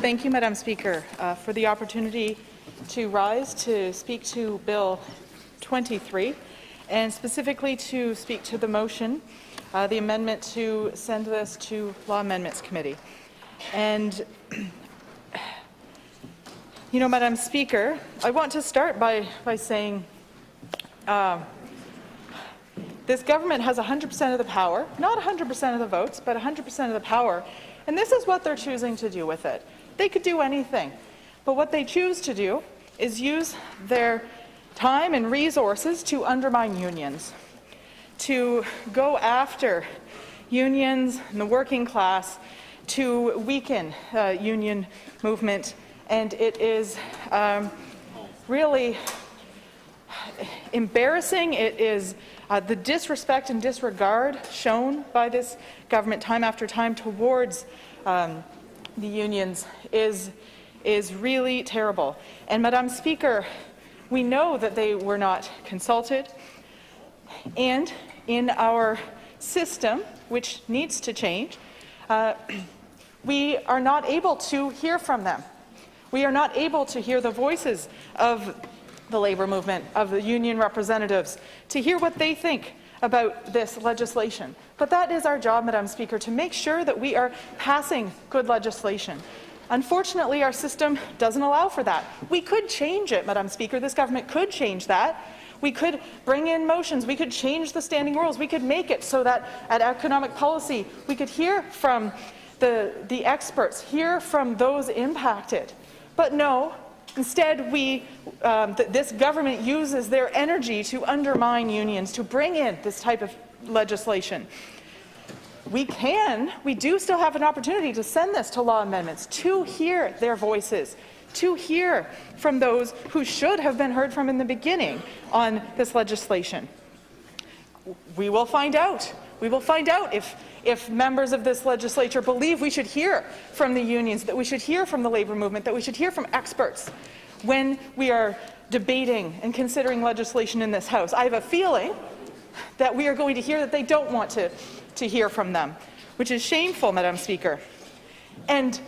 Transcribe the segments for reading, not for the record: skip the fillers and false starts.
Thank you, Madam Speaker, for the opportunity to rise to speak to Bill 23 and specifically to speak to the motion, the amendment to send this to Law Amendments Committee. And, you know, Madam Speaker, I want to start by saying this government has 100% of the power, not 100% of the votes, but 100% of the power, and this is what they're choosing to do with it. They could do anything, but what they choose to do is use their time and resources to undermine unions, to go after unions and the working class, to weaken union movement, and it is really embarrassing. It is the disrespect and disregard shown by this government time after time towards the unions is really terrible. And Madam Speaker, we know that they were not consulted, and in our system, which needs to change, we are not able to hear from them. We are not able to hear the voices of the labour movement, of the union representatives, to hear what they think about this legislation. But that is our job, Madam Speaker, to make sure that we are passing good legislation. Unfortunately, our system doesn't allow for that. We could change it, Madam Speaker. This government could change that. We could bring in motions. We could change the standing rules. We could make it so that at economic policy, we could hear from the experts, hear from those impacted. But no, instead, this government uses their energy to undermine unions, to bring in this type of legislation. We do still have an opportunity to send this to law amendments, to hear their voices, to hear from those who should have been heard from in the beginning on this legislation. We will find out. We will find out if members of this legislature believe we should hear from the unions, that we should hear from the labour movement, that we should hear from experts when we are debating and considering legislation in this House. I have a feeling that we are going to hear that they don't want to hear from them, which is shameful, Madam Speaker. And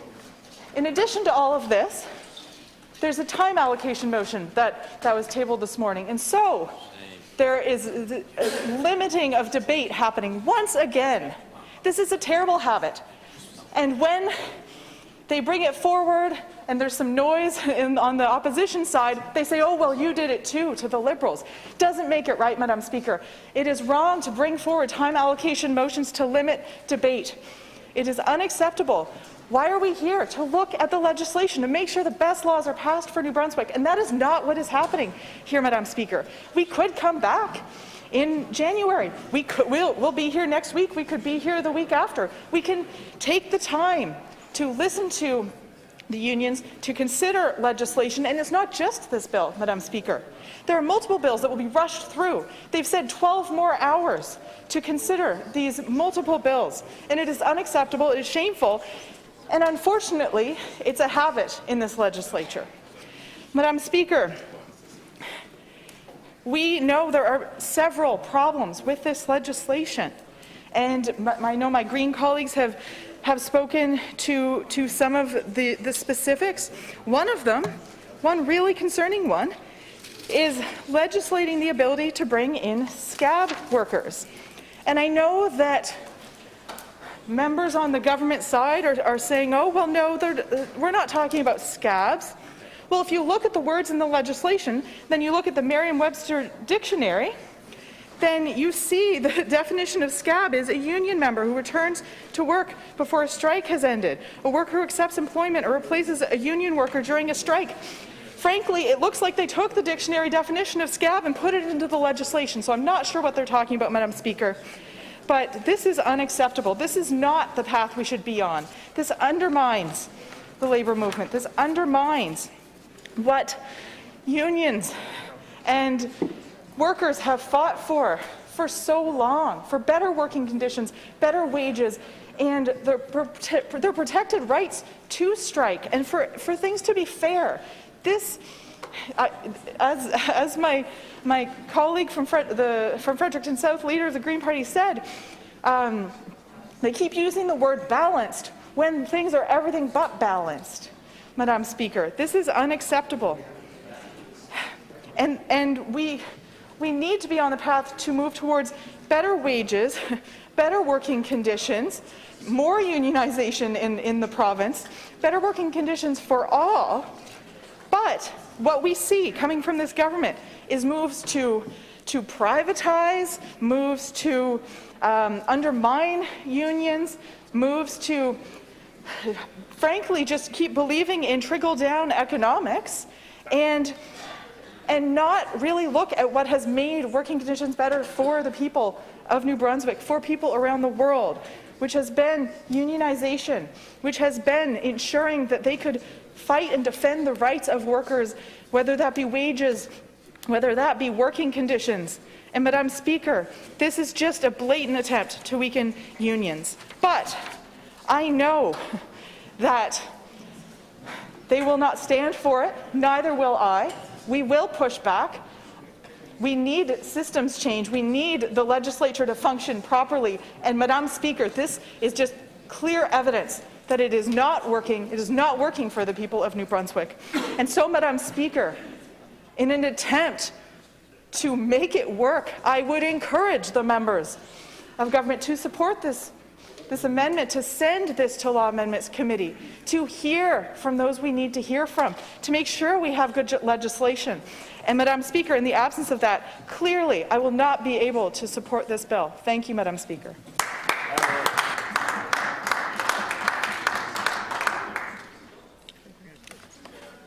in addition to all of this, there's a time allocation motion that was tabled this morning. And so there is a limiting of debate happening once again. This is a terrible habit. And when they bring it forward and there's some noise on the opposition side, they say, oh, well, you did it too, to the Liberals. Doesn't make it right, Madam Speaker. It is wrong to bring forward time allocation motions to limit debate. It is unacceptable. Why are we here? To look at the legislation, to make sure the best laws are passed for New Brunswick, and that is not what is happening here, Madam Speaker. We could come back in January. We'll be here next week. We could be here the week after. We can take the time to listen to the unions, to consider legislation, and it's not just this bill, Madam Speaker. There are multiple bills that will be rushed through. They've said 12 more hours to consider these multiple bills, and it is unacceptable, it is shameful, and unfortunately, it's a habit in this legislature. Madam Speaker, we know there are several problems with this legislation, and I know my Green colleagues have spoken to some of the specifics. One of them, one really concerning one, is legislating the ability to bring in scab workers. And I know that members on the government side are saying, oh, well, no, we're not talking about scabs. Well, if you look at the words in the legislation, then you look at the Merriam-Webster dictionary, then you see the definition of scab is a union member who returns to work before a strike has ended, a worker who accepts employment or replaces a union worker during a strike. Frankly, it looks like they took the dictionary definition of scab and put it into the legislation, so I'm not sure what they're talking about, Madam Speaker. But this is unacceptable. This is not the path we should be on. This undermines the labour movement. This undermines what unions and workers have fought for so long, for better working conditions, better wages, and their protected rights to strike, and for things to be fair. This, as my colleague from Fredericton-South, leader of the Green Party, said, they keep using the word balanced when things are everything but balanced. Madam Speaker. This is unacceptable. And we need to be on the path to move towards better wages, better working conditions, more unionization in the province, better working conditions for all. But what we see coming from this government is moves to privatize, moves to undermine unions, moves to, frankly, just keep believing in trickle-down economics and not really look at what has made working conditions better for the people of New Brunswick, for people around the world, which has been unionization, which has been ensuring that they could fight and defend the rights of workers, whether that be wages, whether that be working conditions. And Madam Speaker, this is just a blatant attempt to weaken unions. But I know that they will not stand for it, neither will I. We will push back. We need systems change. We need the legislature to function properly. And Madam Speaker, this is just clear evidence that it is not working. It is not working for the people of New Brunswick. And so, Madam Speaker, in an attempt to make it work, I would encourage the members of government to support this amendment, to send this to Law Amendments Committee, to hear from those we need to hear from, to make sure we have good legislation. And Madam Speaker, in the absence of that, clearly I will not be able to support this bill. Thank you, Madam Speaker.